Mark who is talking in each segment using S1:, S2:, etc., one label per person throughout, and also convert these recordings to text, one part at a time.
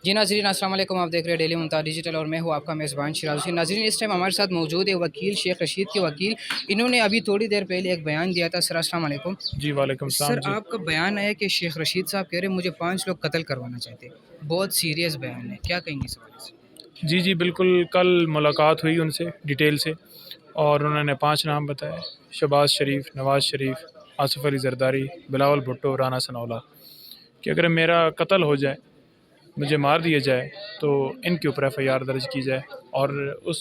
S1: जी नाज़रीन अस्सलाम वालेकुम। आप देख रहे हैं डेली मुमताज़ डिजिटल और मैं हूँ आपका मेज़बान शिराज हुसैन। नाज़रीन इस टाइम हमारे साथ मौजूद है वकील शेख रशीद के वकील। इन्होंने अभी थोड़ी देर पहले एक बयान दिया था। सर अस्सलाम वालेकुम।
S2: जी, वालेकुम
S1: सर
S2: सलाम जी।
S1: आपका बयान है कि शेख रशीद साहब कह रहे हैं मुझे 5 लोग कत्ल करवाना चाहते हैं। बहुत सीरियस बयान है, क्या कहेंगे इस हवाले से?
S2: जी, जी, बिल्कुल कल मुलाकात हुई उनसे डिटेल से और उन्होंने 5 नाम बताए। शहबाज शरीफ, नवाज़ शरीफ, आसिफ़ अली ज़रदारी, बिलावल भुट्टो, राना सनाउल्लाह कि अगर मेरा कत्ल हो जाए, मुझे मार दिया जाए तो इनके ऊपर एफ़आईआर दर्ज की जाए। और उस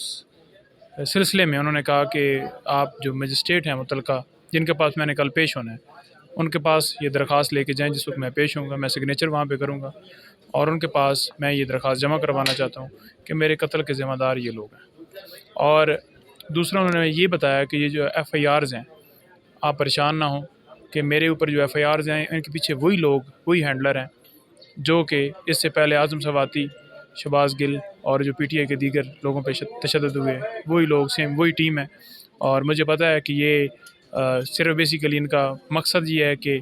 S2: सिलसिले में उन्होंने कहा कि आप जो मजिस्ट्रेट हैं मुतल्लिका जिनके पास मैंने कल पेश होना है, उनके पास ये दरख्वास्त लेके जाएँ जिस वक़्त मैं पेश होऊँगा, मैं सिग्नेचर वहाँ पे करूँगा और उनके पास मैं ये दरख्वास्त जमा करवाना चाहता हूँ कि मेरे कत्ल के ज़िम्मेदार ये लोग हैं। और दूसरा उन्होंने ये बताया कि ये जो एफ़आईआर्स हैं, आप परेशान ना हों कि मेरे ऊपर जो एफ़आईआर्स हैं, इनके पीछे वही लोग, वही हैंडलर हैं जो कि इससे पहले आज़म सवाती, शहबाज गिल और जो पीटीआई के दीगर लोगों पे तशद्दुद हुए, वही लोग, सेम वही टीम है। और मुझे पता है कि ये सिर्फ़ बेसिकली इनका मकसद ये है कि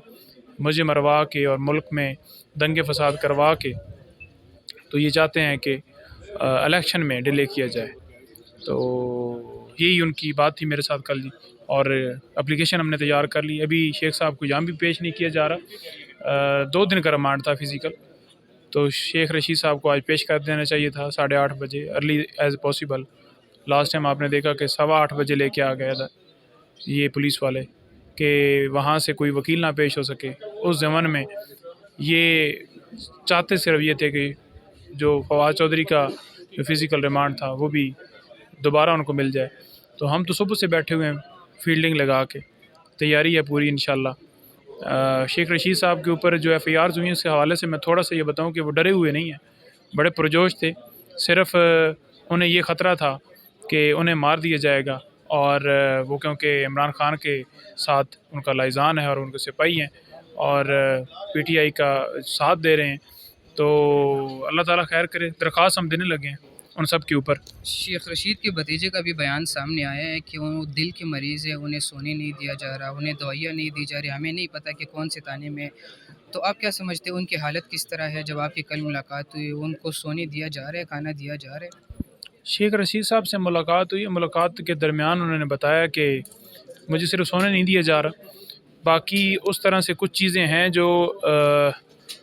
S2: मुझे मरवा के और मुल्क में दंगे फ़साद करवा के, तो ये चाहते हैं कि इलेक्शन में डिले किया जाए। तो यही उनकी बात थी मेरे साथ कल जी। और एप्लीकेशन हमने तैयार कर ली। अभी शेख साहब को यहाँ भी पेश नहीं किया जा रहा। 2 दिन का रिमांड था फ़िज़िकल, तो शेख रशीद साहब को आज पेश कर देना चाहिए था 8:30 बजे, early as possible. Last time आपने देखा कि 8:15 बजे लेके आ गया था ये पुलिस वाले कि वहाँ से कोई वकील ना पेश हो सके। उस ज़माने में ये चाहते सिर्फ ये थे कि जो फवाद चौधरी का जो फ़िज़िकल रिमांड था वो भी दोबारा उनको मिल जाए। तो हम तो सुबह से बैठे हुए हैं फ़ील्डिंग लगा के, तैयारी है पूरी इंशाल्लाह। शेख रशीद साहब के ऊपर जो एफ़आईआर्स हुई हैं उसके हवाले से मैं थोड़ा-सा ये बताऊँ कि वो डरे हुए नहीं हैं, बड़े पुरजोश थे। सिर्फ़ उन्हें ये ख़तरा था कि उन्हें मार दिया जाएगा और वो क्योंकि इमरान खान के साथ उनका लाइज़ान है और उनके सिपाही हैं और पीटीआई का साथ दे रहे हैं। तो अल्लाह ताला खैर करे, दरख्वास्त हम देने लगे हैं उन सब के ऊपर।
S1: शेख रशीद के भतीजे का भी बयान सामने आया है कि वो दिल के मरीज़ हैं, उन्हें सोने नहीं दिया जा रहा, उन्हें दवाइयाँ नहीं दी जा रही। हमें नहीं पता कि कौन से ताने में। तो आप क्या समझते हैं उनकी हालत किस तरह है? जब आपकी कल मुलाकात हुई, उनको सोने दिया जा रहा है, खाना दिया जा रहा है?
S2: शेख रशीद साहब से मुलाकात हुई। मुलाकात के दरमियान उन्होंने बताया कि मुझे सिर्फ सोने नहीं दिया जा रहा, बाकी उस तरह से कुछ चीज़ें हैं जो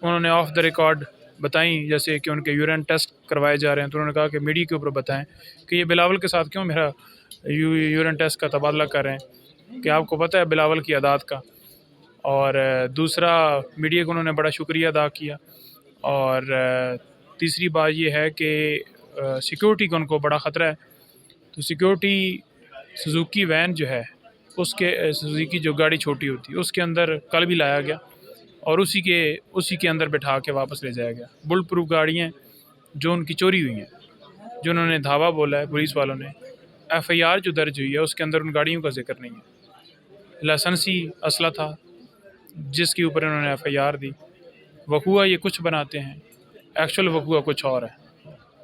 S2: उन्होंने ऑफ द रिकॉर्ड बताई, जैसे कि उनके यूरिन टेस्ट करवाए जा रहे हैं। तो उन्होंने कहा कि मीडिया के ऊपर बताएं कि ये बिलावल के साथ क्यों मेरा यूरिन टेस्ट का तबादला कर रहे हैं, कि आपको पता है बिलावल की आदात का। और दूसरा, मीडिया को उन्होंने बड़ा शुक्रिया अदा किया। और तीसरी बात ये है कि सिक्योरिटी का उनको बड़ा ख़तरा है। तो सिक्योरिटी सुजुकी वैन जो है उसके सुजुकी जो गाड़ी छोटी होती है उसके अंदर कल भी लाया गया और उसी के अंदर बैठा के वापस ले जाया गया। बुलेट प्रूफ गाड़ियाँ जो उनकी चोरी हुई हैं, जो उन्होंने धावा बोला है पुलिस वालों ने, एफ़आईआर जो दर्ज हुई है उसके अंदर उन गाड़ियों का जिक्र नहीं है। लाइसेंसी असला था जिसके ऊपर उन्होंने एफ़आईआर दी। वकूआ ये कुछ बनाते हैं, एक्चुअल वकूआ कुछ और है।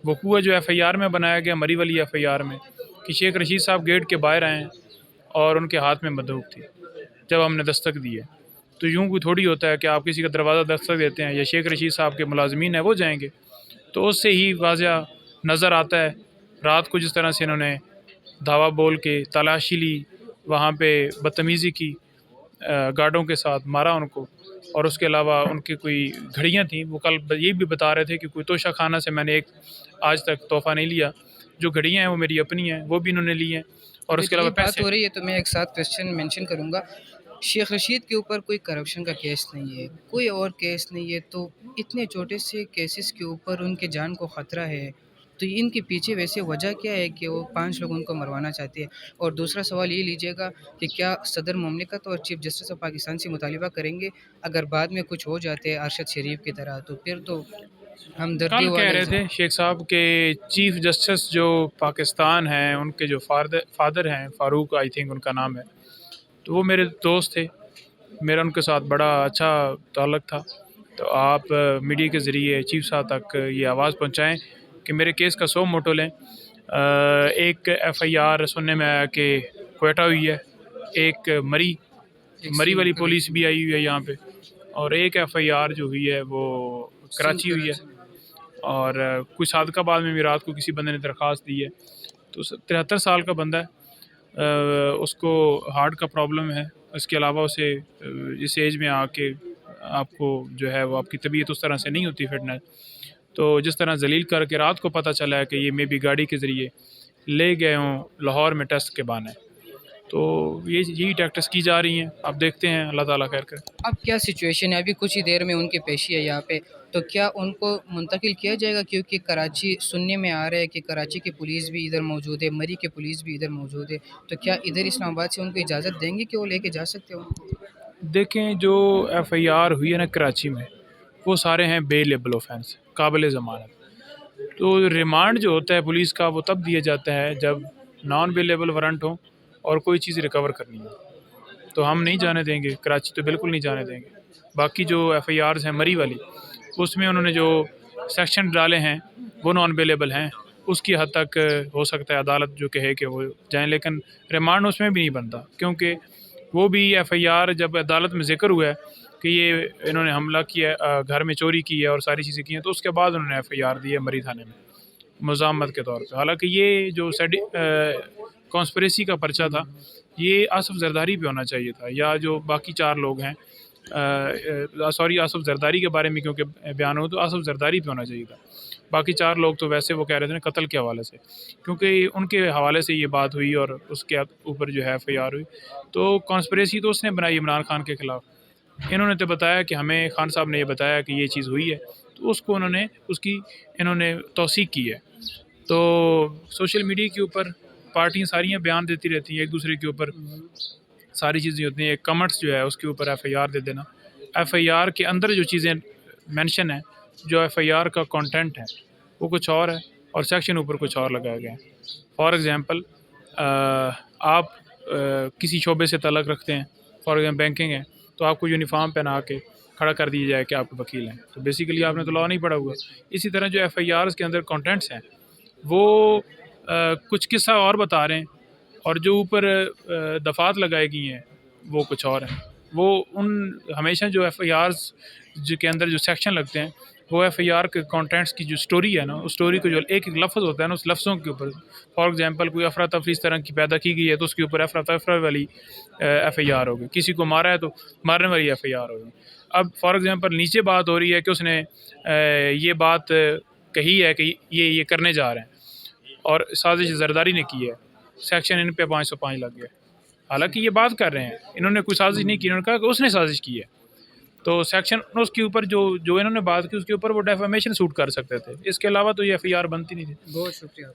S2: वकूआ जो एफ़आईआर में बनाया गया, मरी वाली एफ़आईआर में, कि शेख रशीद साहब गेट के बाहर आए और उनके हाथ में बंदूक थी जब हमने दस्तक दी है। तो यूँ कोई थोड़ी होता है कि आप किसी का दरवाज़ा दस्तक देते हैं या शेख रशीद साहब के मुलाजमीन हैं वो जाएंगे। तो उससे ही वाज़ह नज़र आता है रात को जिस तरह से इन्होंने धावा बोल के तलाशी ली, वहाँ पे बदतमीज़ी की, गार्डों के साथ मारा उनको। और उसके अलावा उनकी कोई घड़ियाँ थीं, वो कल ये भी बता रहे थे कि कोई तोशा खाना से मैंने एक आज तक तोहफ़ा नहीं लिया, जो घड़ियाँ हैं वो मेरी अपनी हैं, वो भी इन्होंने ली हैं। और
S1: अब
S2: उसके
S1: इतनी
S2: अलावा
S1: बात
S2: पैसे।
S1: हो रही है तो मैं एक साथ क्वेश्चन मेंशन करूँगा। शेख रशीद के ऊपर कोई करप्शन का केस नहीं है, कोई और केस नहीं है, तो इतने छोटे से केसेस के ऊपर उनके जान को ख़तरा है। तो इनके पीछे वैसे वजह क्या है कि वो 5 लोग उनको मरवाना चाहते हैं? और दूसरा सवाल ये लीजिएगा कि क्या सदर मुमलिकत और चीफ़ जस्टिस ऑफ पाकिस्तान से मुतालिबा करेंगे, अगर बाद में कुछ हो जाते हैं अरशद शरीफ की तरह, तो फिर तो हमदर्दी
S2: कल कह
S1: वाला
S2: रहे थे
S1: इज़हार।
S2: शेख साहब के चीफ़ जस्टिस जो पाकिस्तान हैं उनके जो फादर हैं, फ़ारूक आई थिंक उनका नाम है, तो वो मेरे दोस्त थे। मेरा उनके साथ बड़ा अच्छा ताल्लुक़ था। तो आप मीडिया के ज़रिए चीफ़ साहब तक ये आवाज़ पहुँचाएँ कि मेरे केस का सो मोटो लें। एक एफ़आईआर सुनने में आया कि क्वेटा हुई है, एक
S1: एक
S2: मरी
S1: सिंध
S2: वाली
S1: कराची
S2: पुलिस
S1: में,
S2: भी आई हुई है यहाँ पे, और एक एफ़आईआर जो हुई है वो
S1: सिंध
S2: कराची हुई है।
S1: कराची में।
S2: और कुछ सादकाबाद में भी रात को किसी बंदे ने दरख्वास्त दी है। तो 73 साल का बंदा है, उसको हार्ट का प्रॉब्लम है। इसके अलावा उसे इस एज में आके आपको जो है वो आपकी तबीयत उस तरह से नहीं होती फिटनेस। तो जिस तरह जलील करके रात को पता चला है कि ये मे बी गाड़ी के ज़रिए ले गए हों लाहौर में टेस्ट के बहाने। तो यही टैक्टिस की जा रही हैं। अब देखते हैं, अल्लाह ताला खैर करे।
S1: अब क्या सिचुएशन है? अभी कुछ ही देर में उनकी पेशी है यहाँ पे, तो क्या उनको मुंतकिल किया जाएगा? क्योंकि कराची सुनने में आ रहा है कि कराची की पुलिस भी इधर मौजूद है, मरी की पुलिस भी इधर मौजूद है, तो क्या इधर इस्लामाबाद से उनको इजाज़त देंगे कि वो लेके जा सकते हो?
S2: देखें, जो एफआईआर हुई है ना कराची में, वो सारे हैं बेलेबल ऑफेंस, काबिल ज़मानत। तो रिमांड जो होता है पुलिस का वो तब दिया जाता है जब नॉन बेलेबल वारंट हो और कोई चीज़ रिकवर करनी हो। तो हम नहीं जाने देंगे, कराची तो बिल्कुल नहीं जाने देंगे। बाकी जो एफआईआर्स हैं मरी वाली, उसमें उन्होंने जो सेक्शन डाले हैं वो नॉन बेलेबल हैं। उसकी हद तक हो सकता है अदालत जो कहे कि वो जाएँ, लेकिन रिमांड उसमें भी नहीं बनता, क्योंकि वो भी एफआईआर जब अदालत में ज़िक्र हुआ है कि ये इन्होंने हमला किया, घर में चोरी की है और सारी चीज़ें की हैं, तो उसके बाद उन्होंने एफआईआर दी है मरी थाने में मज़ामत के तौर पे। हालांकि ये जो कॉन्स्पिरेसी का पर्चा था, ये आसफ़ ज़रदारी पे होना चाहिए था, या जो बाकी 4 लोग हैं, सॉरी आसफ़ ज़रदारी के बारे में क्योंकि बयान हो, तो आसफ़ ज़रदारी पे होना चाहिए था। बाकी 4 लोग तो वैसे वो कह रहे थे ना कत्ल के हवाले से, क्योंकि उनके हवाले से ये बात हुई और उसके ऊपर जो है एफआईआर हुई। तो कॉन्स्पिरेसी तो उसने बनाई इमरान खान के ख़िलाफ़। इन्होंने तो बताया कि हमें खान साहब ने ये बताया कि ये चीज़ हुई है, तो उसको इन्होंने तौसीक़ की है। तो सोशल मीडिया के ऊपर पार्टियाँ सारियाँ बयान देती रहती हैं एक दूसरे के ऊपर, सारी चीज़ें होती हैं। एक कमेंट्स जो है उसके ऊपर एफआईआर दे देना। एफआईआर के अंदर जो चीज़ें मेंशन है, जो एफआईआर का कंटेंट है, वो कुछ और है और सेक्शन ऊपर कुछ और लगाया गया है। फॉर एग्ज़ाम्पल, आप किसी शोबे से तल्लुक़ रखते हैं, फॉर एग्ज़ाम्पल बैंकिंग है, तो आपको यूनिफ़ॉर्म पहना के खड़ा कर दिया जाए कि आप वकील हैं, तो बेसिकली आपने तो लॉ नहीं पढ़ा हुआ। इसी तरह जो एफआईआर्स के अंदर कंटेंट्स हैं, वो कुछ किस्सा और बता रहे हैं, और जो ऊपर दफ़ात लगाई गई हैं वो कुछ और हैं। वो हमेशा जो एफआईआर्स के अंदर जो सेक्शन लगते हैं, वो एफआईआर के कंटेंट्स की जो स्टोरी है ना, उस स्टोरी को जो एक एक लफ्ज़ होता है ना, उस लफ्ज़ों के ऊपर, फॉर एग्ज़ाम्पल कोई अफरा तफरी इस तरह की पैदा की गई है, तो उसके ऊपर अफरा तफरी वाली एफआईआर होगी। किसी को मारा है तो मारने वाली एफआईआर होगी। अब फॉर एग्ज़ाम्पल नीचे बात हो रही है कि उसने ये बात कही है कि ये करने जा रहे हैं और साजिश ज़रदारी ने की है, सेक्शन इन पे 505 लग गया। हालांकि ये बात कर रहे हैं, इन्होंने कोई साजिश नहीं की, इन्होंने कहा कि उसने साजिश की है। तो सेक्शन उसके ऊपर जो इन्होंने बात की उसके ऊपर वो डेफेमेशन सूट कर सकते थे, इसके अलावा तो ये एफआईआर बनती नहीं थी।
S1: बहुत शुक्रिया।